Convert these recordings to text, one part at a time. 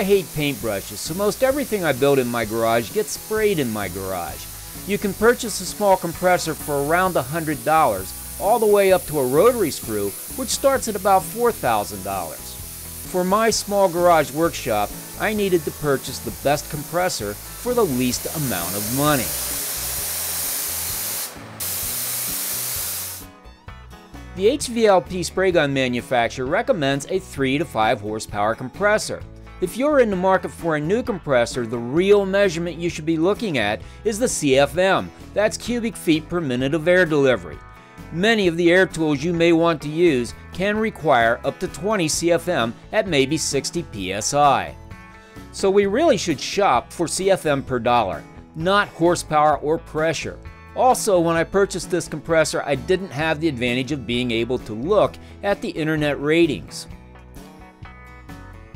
I hate paintbrushes, so most everything I build in my garage gets sprayed in my garage. You can purchase a small compressor for around $100, all the way up to a rotary screw, which starts at about $4,000. For my small garage workshop, I needed to purchase the best compressor for the least amount of money. The HVLP spray gun manufacturer recommends a 3 to 5 horsepower compressor. If you're in the market for a new compressor, the real measurement you should be looking at is the CFM. That's cubic feet per minute of air delivery. Many of the air tools you may want to use can require up to 20 CFM at maybe 60 PSI. So we really should shop for CFM per dollar, not horsepower or pressure. Also, when I purchased this compressor, I didn't have the advantage of being able to look at the internet ratings.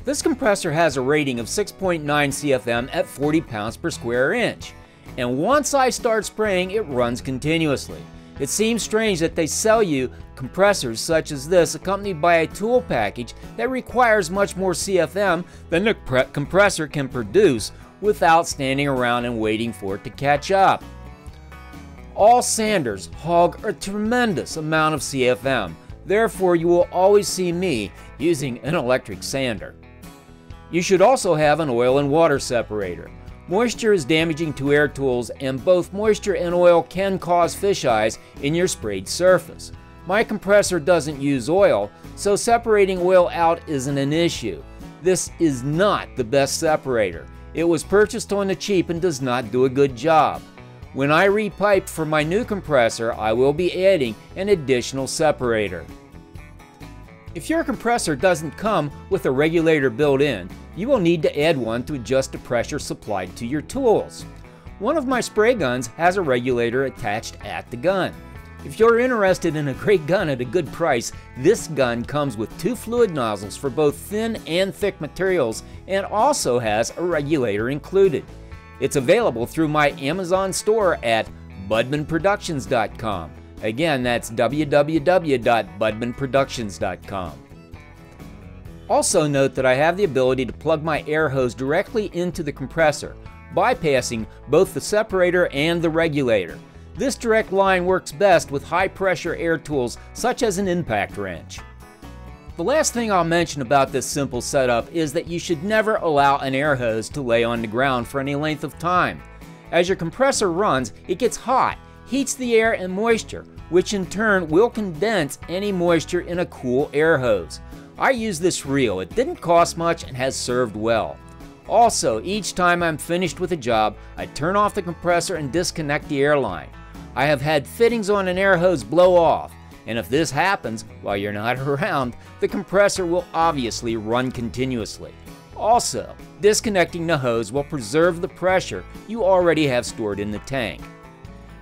This compressor has a rating of 6.9 CFM at 40 pounds per square inch, and once I start spraying, it runs continuously. It seems strange that they sell you compressors such as this accompanied by a tool package that requires much more CFM than the compressor can produce without standing around and waiting for it to catch up. All sanders hog a tremendous amount of CFM, therefore you will always see me using an electric sander. You should also have an oil and water separator. Moisture is damaging to air tools, and both moisture and oil can cause fish eyes in your sprayed surface. My compressor doesn't use oil, so separating oil out isn't an issue. This is not the best separator. It was purchased on the cheap and does not do a good job. When I repipe for my new compressor, I will be adding an additional separator. If your compressor doesn't come with a regulator built in, you will need to add one to adjust the pressure supplied to your tools. One of my spray guns has a regulator attached at the gun. If you're interested in a great gun at a good price, this gun comes with 2 fluid nozzles for both thin and thick materials and also has a regulator included. It's available through my Amazon store at budmanproductions.com. Again, that's www.budmanproductions.com. Also note that I have the ability to plug my air hose directly into the compressor, bypassing both the separator and the regulator. This direct line works best with high pressure air tools such as an impact wrench. The last thing I'll mention about this simple setup is that you should never allow an air hose to lay on the ground for any length of time. As your compressor runs, it gets hot, heats the air and moisture, which in turn will condense any moisture in a cool air hose. I use this reel. It didn't cost much and has served well. Also, each time I'm finished with a job, I turn off the compressor and disconnect the air line. I have had fittings on an air hose blow off, and if this happens while you're not around, the compressor will obviously run continuously. Also, disconnecting the hose will preserve the pressure you already have stored in the tank.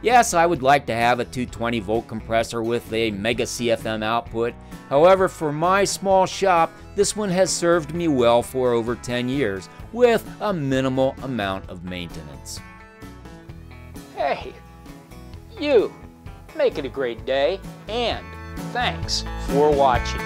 Yes, I would like to have a 220 volt compressor with a mega CFM output. However, for my small shop, this one has served me well for over 10 years with a minimal amount of maintenance. Hey, you, make it a great day, and thanks for watching.